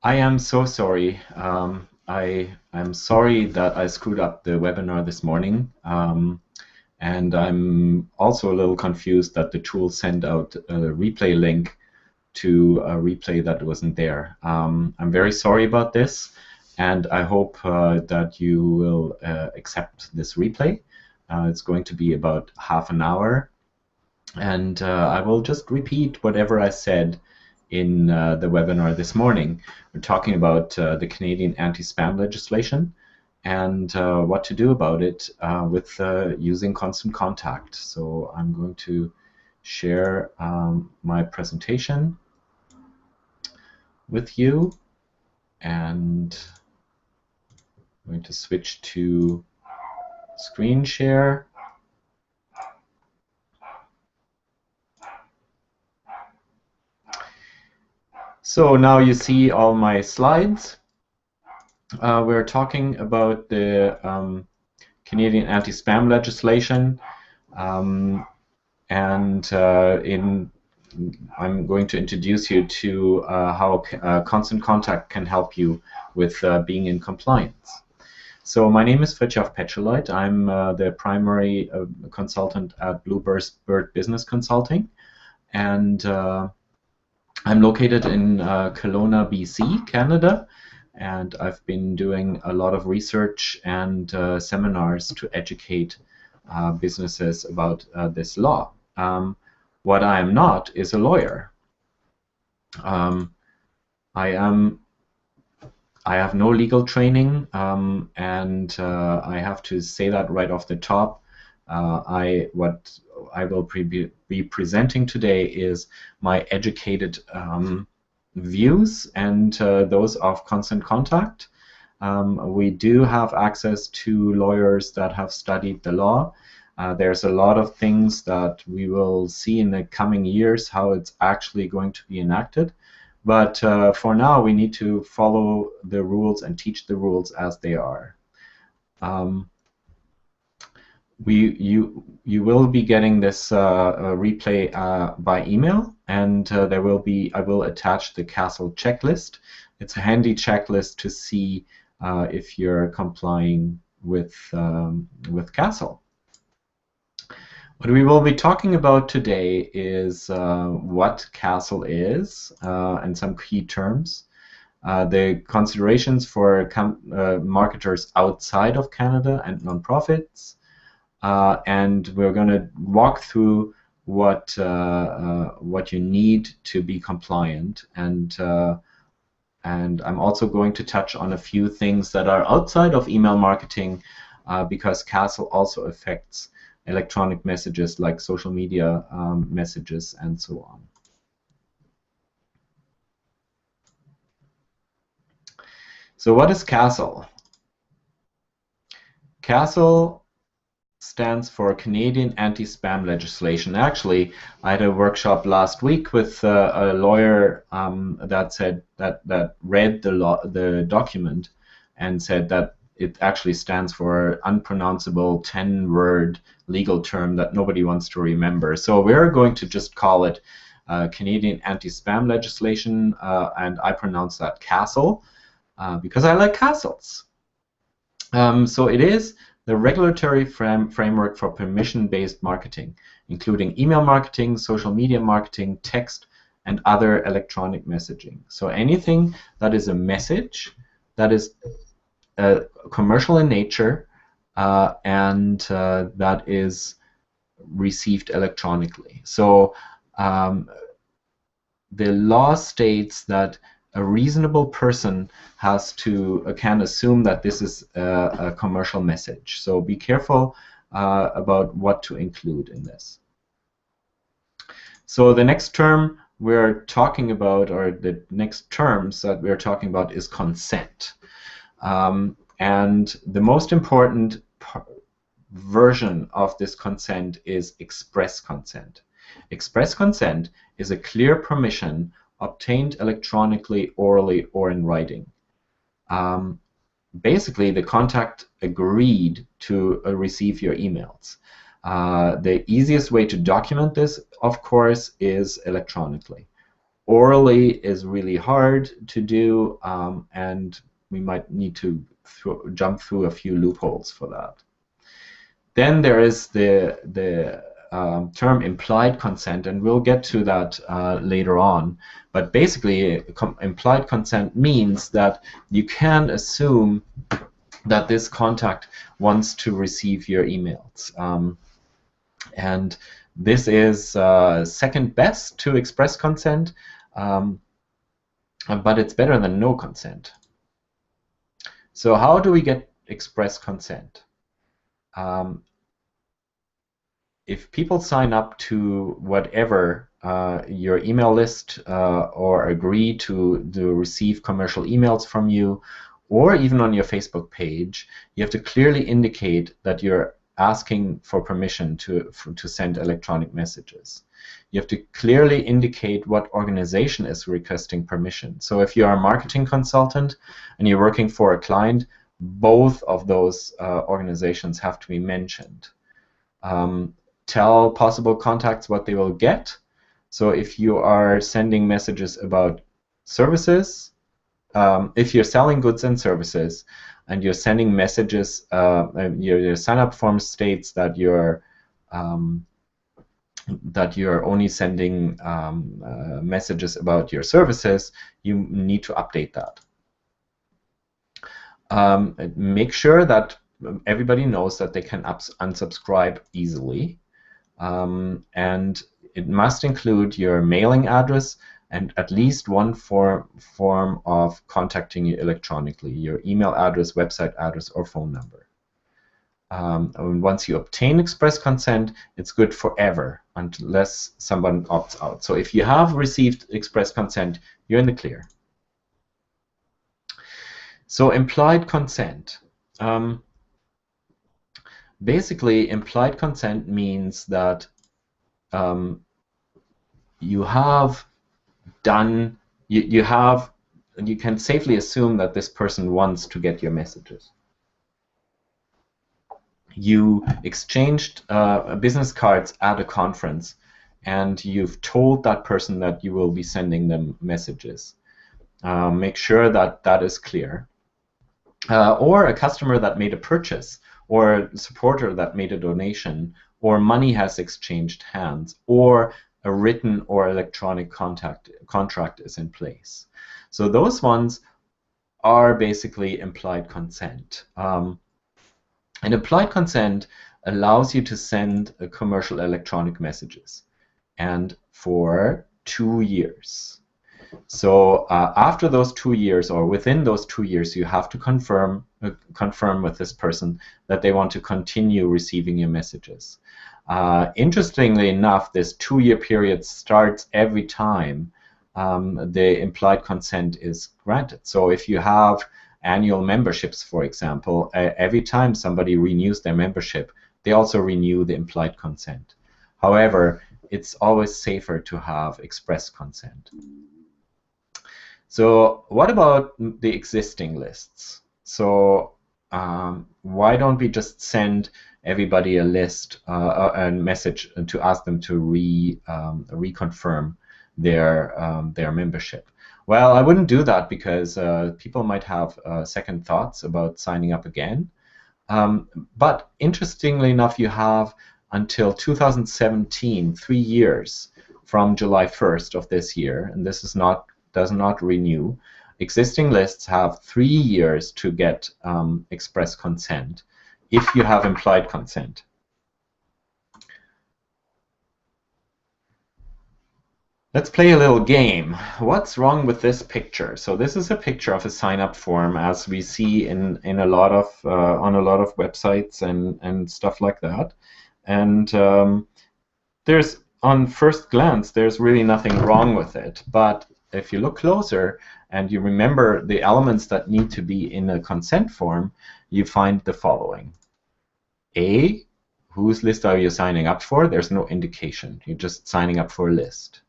I am so sorry. I'm sorry that I screwed up the webinar this morning. And I'm also a little confused that the tool sent out a replay link to a replay that wasn't there. I'm very sorry about this, and I hope that you will accept this replay. It's going to be about half an hour, and I will just repeat whatever I said in the webinar this morning. We're talking about the Canadian anti-spam legislation and what to do about it with using Constant Contact. So I'm going to share my presentation with you, and I'm going to switch to screen share. So now you see all my slides. We're talking about the Canadian anti-spam legislation, and I'm going to introduce you to how Constant Contact can help you with being in compliance. So my name is Fritjof Petscheloid. I'm the primary consultant at Bluebird Business Consulting, and I'm located in Kelowna, BC, Canada, and I've been doing a lot of research and seminars to educate businesses about this law. What I am not is a lawyer. I have no legal training, and I have to say that right off the top. What I will be presenting today is my educated views and those of Constant Contact. We do have access to lawyers that have studied the law. There's a lot of things that we will see in the coming years how it's actually going to be enacted. But for now, we need to follow the rules and teach the rules as they are. You will be getting this replay by email, and I will attach the CASL checklist. It's a handy checklist to see if you're complying with CASL. What we will be talking about today is what CASL is and some key terms, the considerations for marketers outside of Canada and nonprofits, and we're going to walk through what you need to be compliant, and I'm also going to touch on a few things that are outside of email marketing because CASL also affects electronic messages like social media messages and so on. So what is CASL? CASL stands for Canadian Anti-Spam Legislation. Actually, I had a workshop last week with a lawyer that said that read the document and said that it actually stands for unpronounceable 10-word legal term that nobody wants to remember. So we're going to just call it Canadian Anti-Spam Legislation, and I pronounce that CASL because I like castles. So it is the regulatory framework for permission-based marketing, including email marketing, social media marketing, text, and other electronic messaging. So anything that is a message that is commercial in nature and that is received electronically. So the law states that a reasonable person can assume that this is a commercial message. So be careful about what to include in this. So the next term we're talking about, or the next terms that we're talking about, is consent. And the most important version of this consent is express consent. Express consent is a clear permission obtained electronically, orally, or in writing. Basically, the contact agreed to receive your emails. The easiest way to document this, of course, is electronically. Orally is really hard to do, and we might need to jump through a few loopholes for that. Then there is the term implied consent, and we'll get to that later on. But basically, implied consent means that you can assume that this contact wants to receive your emails. And this is second best to express consent, but it's better than no consent. So how do we get express consent? If people sign up to whatever your email list or agree to receive commercial emails from you, or even on your Facebook page, you have to clearly indicate that you're asking for permission to send electronic messages. You have to clearly indicate what organization is requesting permission. So if you're a marketing consultant and you're working for a client, both of those organizations have to be mentioned. Tell possible contacts what they will get. So if you are sending messages about services, if you're selling goods and services, and you're sending messages, your sign-up form states that you're only sending messages about your services, you need to update that. Make sure that everybody knows that they can unsubscribe easily. And it must include your mailing address and at least one form of contacting you electronically, your email address, website address, or phone number. And once you obtain express consent, it's good forever unless someone opts out. So if you have received express consent, you're in the clear. So implied consent. Basically, implied consent means that you have done, you can safely assume that this person wants to get your messages. You exchanged business cards at a conference, and you've told that person that you will be sending them messages. Make sure that that is clear. Or a customer that made a purchase, or a supporter that made a donation, or money has exchanged hands, or a written or electronic contract is in place. So those ones are basically implied consent. And implied consent allows you to send commercial electronic messages, and for 2 years. So after those 2 years, or within those 2 years, you have to confirm with this person that they want to continue receiving your messages. Interestingly enough, this 2-year period starts every time the implied consent is granted. So if you have annual memberships, for example, every time somebody renews their membership, they also renew the implied consent. However, it's always safer to have express consent. So what about the existing lists? So why don't we just send everybody a list, a message to ask them to reconfirm their membership? Well, I wouldn't do that because people might have second thoughts about signing up again. But interestingly enough, you have until 2017, 3 years from July 1st of this year, and this is does not renew. Existing lists have 3 years to get express consent if you have implied consent. Let's play a little game. What's wrong with this picture? So this is a picture of a sign-up form, as we see in a lot of on a lot of websites and stuff like that. And there's, on first glance, there's really nothing wrong with it. But if you look closer and you remember the elements that need to be in a consent form, you find the following. A, whose list are you signing up for? There's no indication. You're just signing up for a list.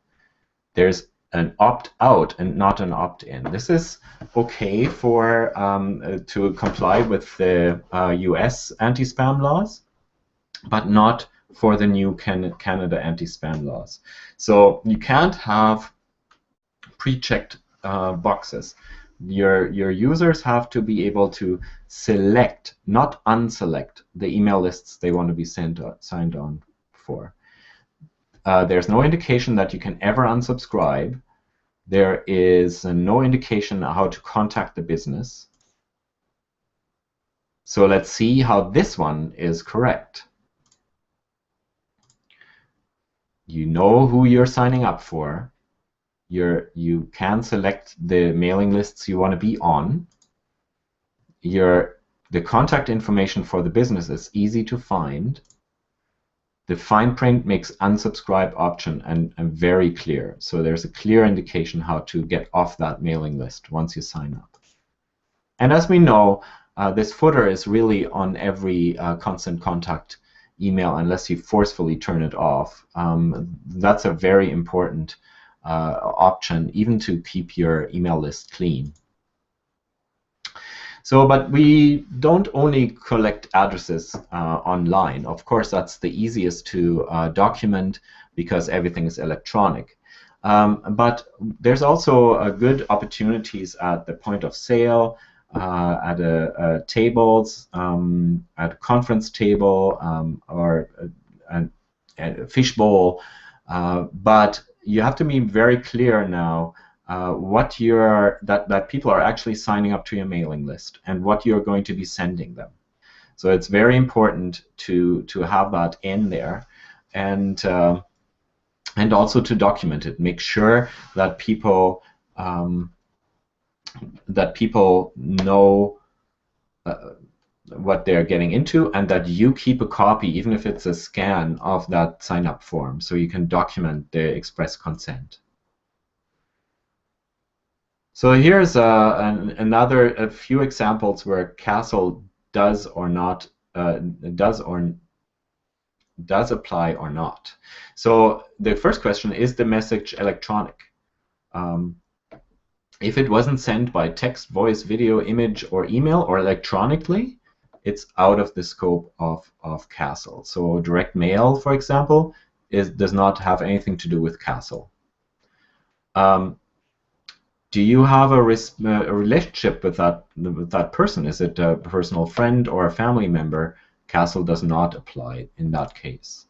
There's an opt-out and not an opt-in. This is okay for to comply with the US anti-spam laws, but not for the new Canada anti-spam laws. So you can't have pre-checked boxes. Your users have to be able to select, not unselect, the email lists they want to be signed on for. There's no indication that you can ever unsubscribe. There is no indication how to contact the business. So let's see how this one is correct. You know who you're signing up for. You can select the mailing lists you want to be on. The contact information for the business is easy to find. The fine print makes unsubscribe option and very clear. So there's a clear indication how to get off that mailing list once you sign up. And as we know, this footer is really on every constant contact email unless you forcefully turn it off. That's a very important option, even to keep your email list clean. So, but we don't only collect addresses online. Of course, that's the easiest to document because everything is electronic. But there's also good opportunities at the point of sale, at tables, at a conference table, or a fishbowl. But you have to be very clear now what that people are actually signing up to your mailing list and what you're going to be sending them. So it's very important to have that in there, and also to document it. Make sure that people know what they're getting into, and that you keep a copy, even if it's a scan of that sign-up form, so you can document the express consent. So here's a few examples where Castle does apply or not. So the first question is the message electronic. If it wasn't sent by text, voice, video, image, or email, or electronically, it's out of the scope of Castle. So direct mail, for example, does not have anything to do with Castle. Do you have a relationship with that person? Is it a personal friend or a family member? Castle does not apply in that case.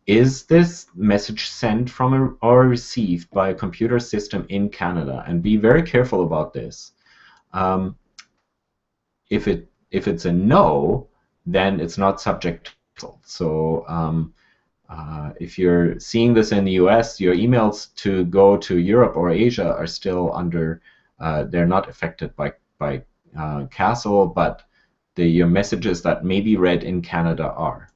Is this message sent from or received by a computer system in Canada? And be very careful about this. If it's a no, then it's not subject to. So if you're seeing this in the US, your emails to go to Europe or Asia are still under, they're not affected by Castle, but your messages that may be read in Canada are.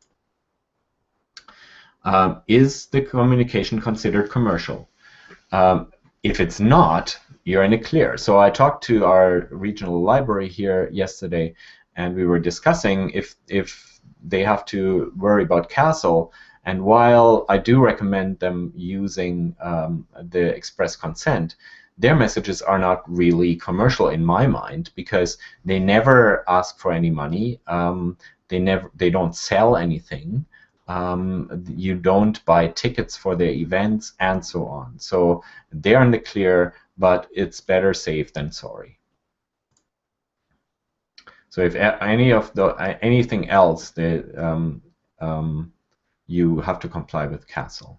Is the communication considered commercial? If it's not, you're in the clear. So I talked to our regional library here yesterday, and we were discussing if they have to worry about Castle. And while I do recommend them using the express consent, their messages are not really commercial in my mind, because they never ask for any money. They don't sell anything. You don't buy tickets for their events, and so on. So they're in the clear, but it's better safe than sorry. So if anything else, you have to comply with Castle.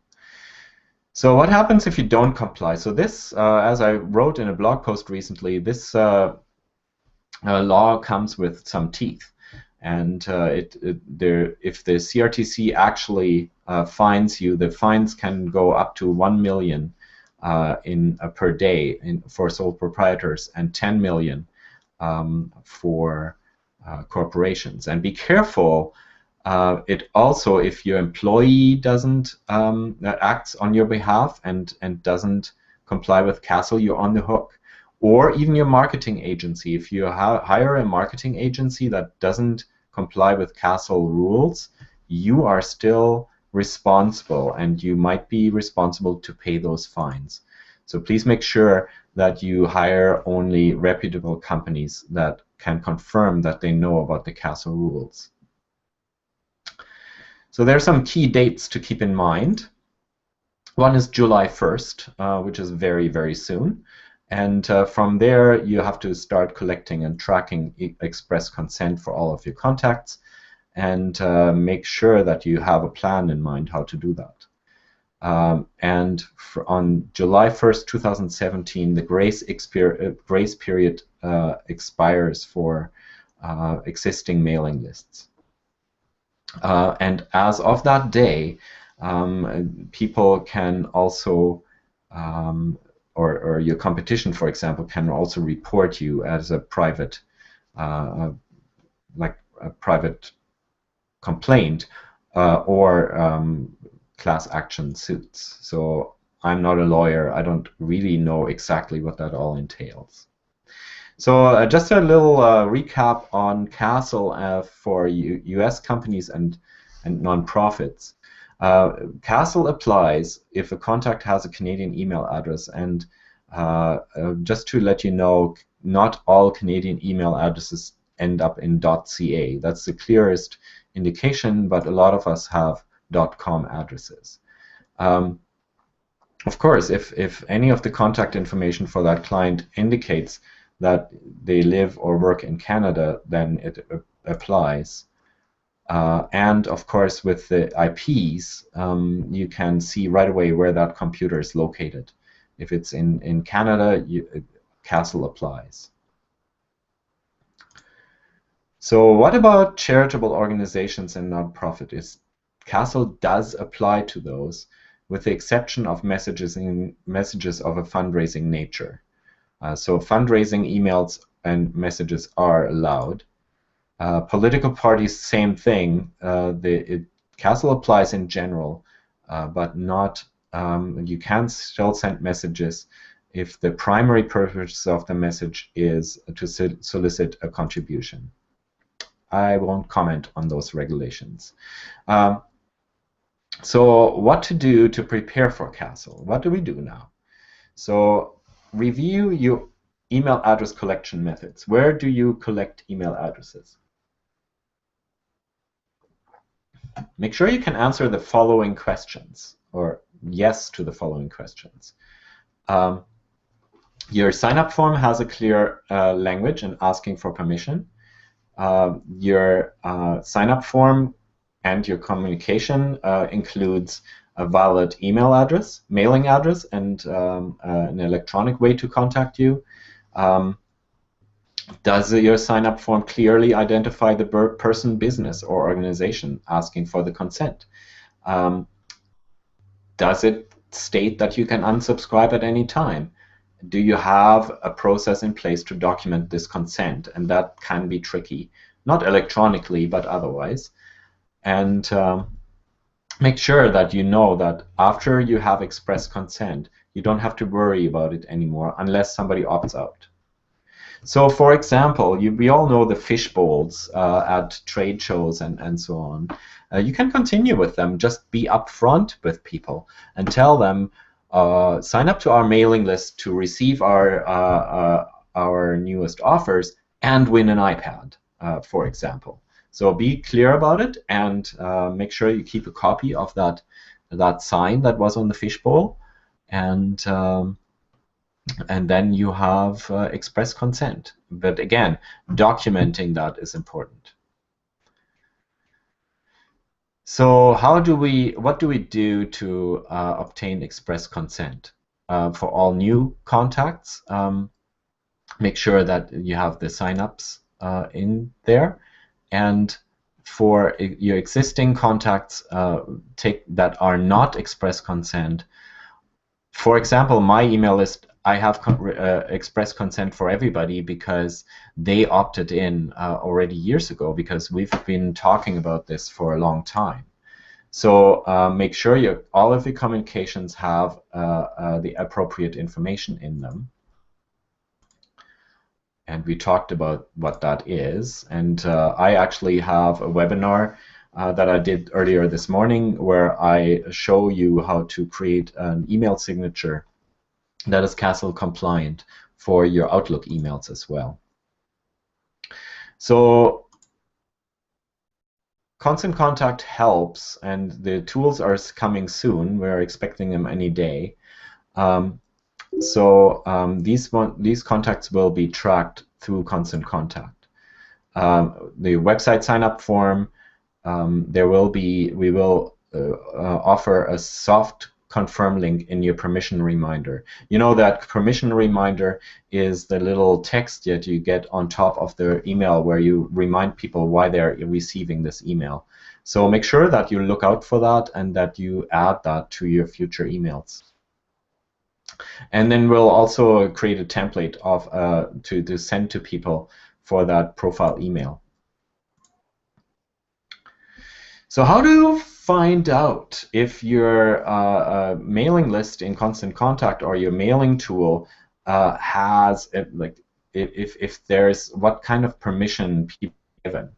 So what happens if you don't comply? So this, as I wrote in a blog post recently, this law comes with some teeth. And if the CRTC actually fines you, the fines can go up to 1 million per day for sole proprietors, and 10 million for corporations. And be careful. It also, if your employee doesn't acts on your behalf and doesn't comply with Castle, you're on the hook. Or even your marketing agency. If you hire a marketing agency that doesn't comply with Castle rules, you are still responsible, and you might be responsible to pay those fines. So please make sure that you hire only reputable companies that can confirm that they know about the Castle rules. So there are some key dates to keep in mind. One is July 1st, which is very, very soon. And from there, you have to start collecting and tracking express consent for all of your contacts, and make sure that you have a plan in mind how to do that. And on July 1st, 2017, the grace period expires for existing mailing lists. And as of that day, people can also, or your competition, for example, can also report you as a private, like a private complaint or class action suits. So I'm not a lawyer. I don't really know exactly what that all entails. So just a little recap on CASL for US companies and nonprofits. CASL applies if a contact has a Canadian email address, and just to let you know, not all Canadian email addresses end up in .ca. That's the clearest indication, but a lot of us have .com addresses. Of course, if any of the contact information for that client indicates that they live or work in Canada, then it applies. And of course, with the IPs, you can see right away where that computer is located. If it's in Canada, CASL applies. So what about charitable organizations and nonprofits? CASL does apply to those, with the exception of messages of a fundraising nature. So fundraising emails and messages are allowed. Political parties, same thing. CASL applies in general, but not. You can still send messages if the primary purpose of the message is to solicit a contribution. I won't comment on those regulations. So what to do to prepare for CASL? What do we do now? So review your email address collection methods. Where do you collect email addresses? Make sure you can answer the following questions, or yes to the following questions. Your sign-up form has a clear language and asking for permission. Your sign-up form and your communication includes a valid email address, mailing address, and an electronic way to contact you. Does your sign-up form clearly identify the person, business, or organization asking for the consent? Does it state that you can unsubscribe at any time? Do you have a process in place to document this consent? And that can be tricky, not electronically, but otherwise. And make sure that you know that after you have expressed consent, you don't have to worry about it anymore unless somebody opts out. So, for example, we all know the fish bowls at trade shows and so on. You can continue with them. Just be upfront with people and tell them, sign up to our mailing list to receive our newest offers and win an iPad, for example. So be clear about it, and make sure you keep a copy of that sign that was on the fishbowl, and then you have express consent. But again, documenting that is important. So what do we do to obtain express consent? For all new contacts, make sure that you have the sign-ups in there. And for your existing contacts that are not express consent, for example, my email list, I have express consent for everybody because they opted in already years ago, because we've been talking about this for a long time. So make sure all of the communications have the appropriate information in them. And we talked about what that is. And I actually have a webinar that I did earlier this morning where I show you how to create an email signature that is CASL compliant for your Outlook emails as well. So Constant Contact helps, and the tools are coming soon. We're expecting them any day. These contacts will be tracked through Constant Contact. The website sign-up form, we will offer a soft confirm link in your permission reminder. You know that permission reminder is the little text that you get on top of the email where you remind people why they're receiving this email. So make sure that you look out for that and that you add that to your future emails. And then we'll also create a template of to send to people for that profile email. So how do you find out if your mailing list in Constant Contact or your mailing tool has if there's what kind of permission people are given?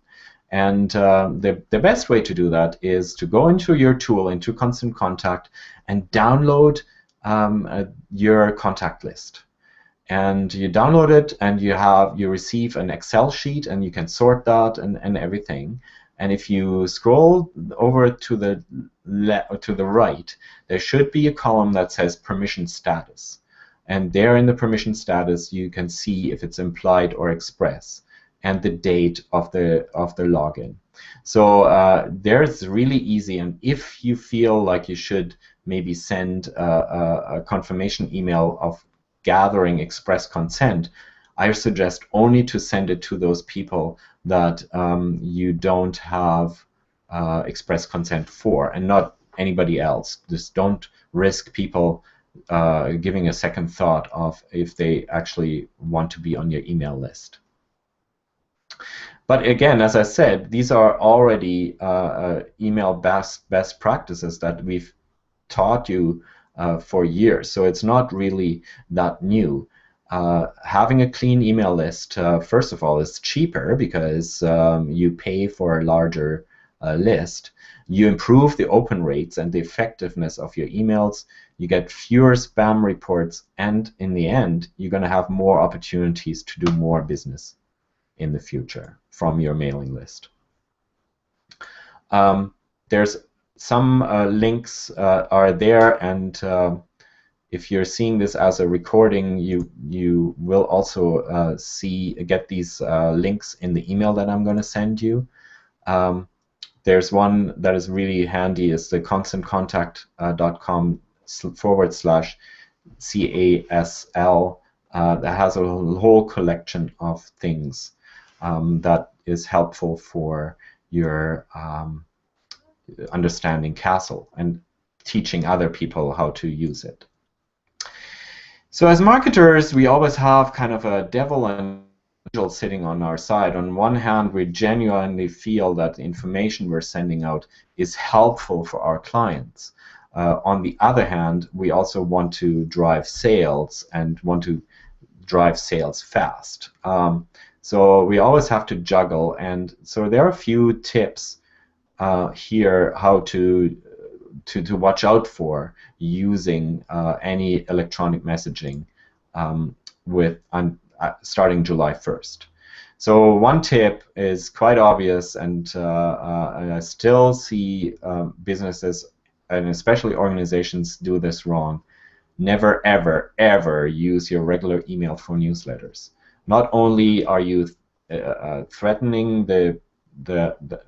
And the best way to do that is to go into your tool, into Constant Contact, and download your contact list. And you download it, and you receive an Excel sheet, and you can sort that and everything. And if you scroll over to the right, there should be a column that says permission status. And there in the permission status, you can see if it's implied or express, and the date of the login. So there's really easy. And if you feel like you should maybe send a confirmation email of gathering express consent, I suggest only to send it to those people that you don't have express consent for, and not anybody else. Just don't risk people giving a second thought of if they actually want to be on your email list. But again, as I said, these are already email best practices that we've taught you for years, so it's not really that new. Having a clean email list, first of all, is cheaper because you pay for a larger list. You improve the open rates and the effectiveness of your emails. You get fewer spam reports, and in the end, you're going to have more opportunities to do more business in the future from your mailing list. There's some links are there, and if you're seeing this as a recording, you will also get these links in the email that I'm going to send you. There's one that is really handy. It's the constantcontact.com/CASL that has a whole collection of things that is helpful for your understanding CASL and teaching other people how to use it. So as marketers, we always have kind of a devil and angel sitting on our side. On one hand, we genuinely feel that the information we're sending out is helpful for our clients. On the other hand, we also want to drive sales and want to drive sales fast. So we always have to juggle, and so there are a few tips here how to watch out for using any electronic messaging starting July 1st. So one tip is quite obvious, and I still see businesses and especially organizations do this wrong. Never, ever, ever use your regular email for newsletters. Not only are you threatening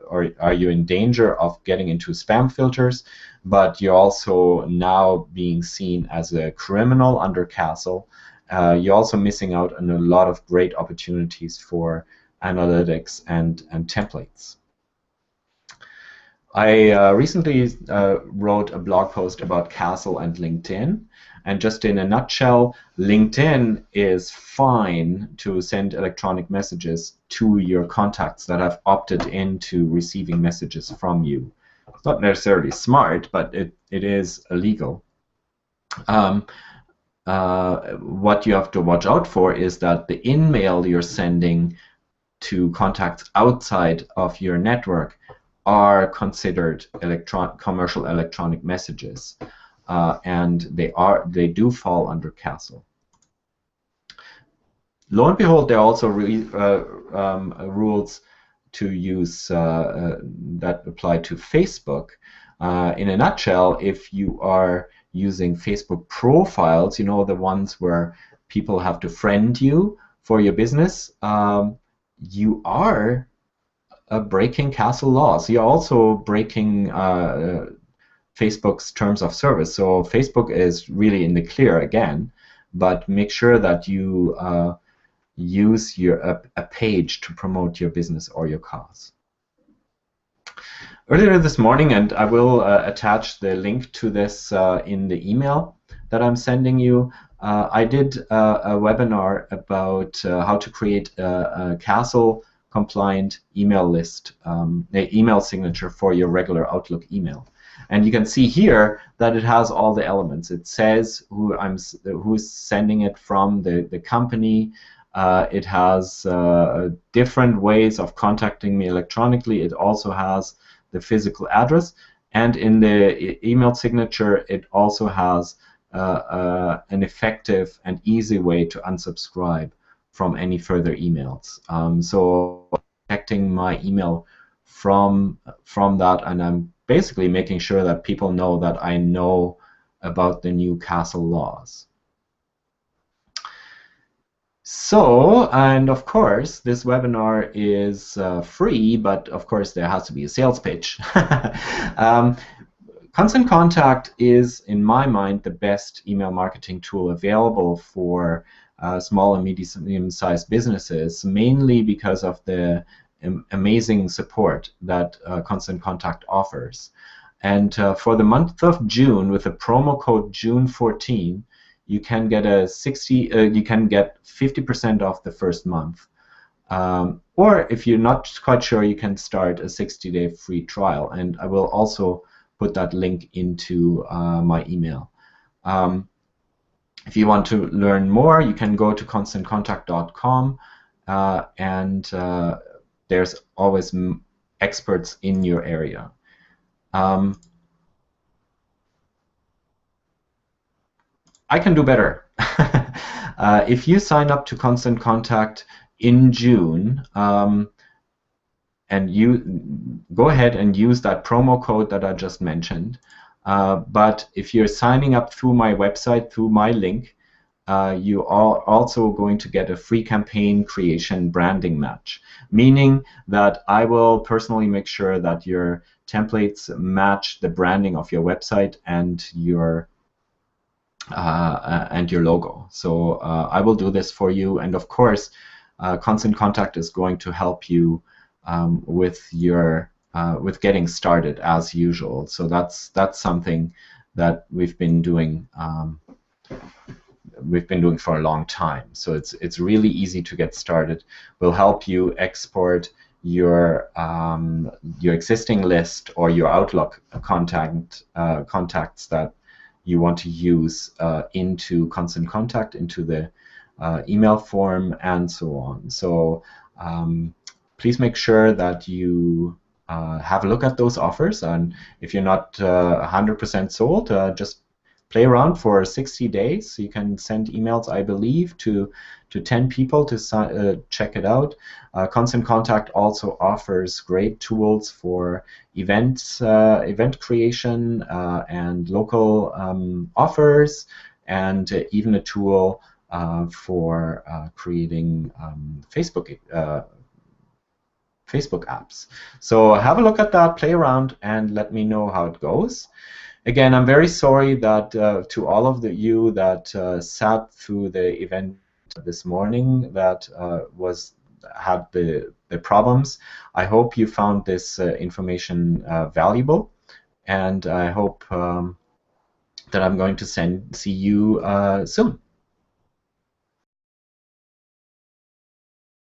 or are you in danger of getting into spam filters, but you're also now being seen as a criminal under CASL. You're also missing out on a lot of great opportunities for analytics and templates. I recently wrote a blog post about CASL and LinkedIn, and just in a nutshell, LinkedIn is fine to send electronic messages to your contacts that have opted into receiving messages from you. It's not necessarily smart, but it is illegal. What you have to watch out for is that the in-mail you're sending to contacts outside of your network are considered commercial electronic messages, and they do fall under CASL. Lo and behold, there are also rules to use that apply to Facebook. In a nutshell, if you are using Facebook profiles, you know, the ones where people have to friend you for your business, you are breaking Castle laws. You're also breaking Facebook's terms of service. So Facebook is really in the clear again, but make sure that you use a page to promote your business or your cause. Earlier this morning, and I will attach the link to this in the email that I'm sending you, I did a webinar about how to create a Castle compliant email list, an email signature for your regular Outlook email. And you can see here that it has all the elements. It says who's sending it from, the company. It has different ways of contacting me electronically. It also has the physical address, and in the email signature, it also has an effective and easy way to unsubscribe from any further emails. So protecting my email from that, and I'm basically making sure that people know that I know about the new Castle laws. So, and of course, this webinar is free, but of course there has to be a sales pitch. Constant Contact is, in my mind, the best email marketing tool available for small and medium-sized businesses, mainly because of the amazing support that Constant Contact offers. And for the month of June, with the promo code June14, you can get you can get 50% off the first month. Or if you're not quite sure, you can start a 60-day free trial. And I will also put that link into my email. If you want to learn more, you can go to constantcontact.com, and there's always experts in your area. I can do better. If you sign up to Constant Contact in June, and you go ahead and use that promo code that I just mentioned, but if you're signing up through my website, through my link, you are also going to get a free campaign creation branding match, meaning that I will personally make sure that your templates match the branding of your website and your logo. So I will do this for you, and of course, Constant Contact is going to help you with your with getting started as usual. So that's something that we've been doing. For a long time. So it's really easy to get started. We'll help you export your existing list or your Outlook contacts that you want to use into Constant Contact, into the email form, and so on. So please make sure that you have a look at those offers, and if you're not 100% sold, just play around for 60 days. You can send emails, I believe, to 10 people to check it out. Constant Contact also offers great tools for events, event creation, and local offers, and even a tool for creating Facebook apps. So have a look at that, play around, and let me know how it goes. Again, I'm very sorry that to all of you that sat through the event this morning that had the problems. I hope you found this information valuable, and I hope that I'm going to see you soon.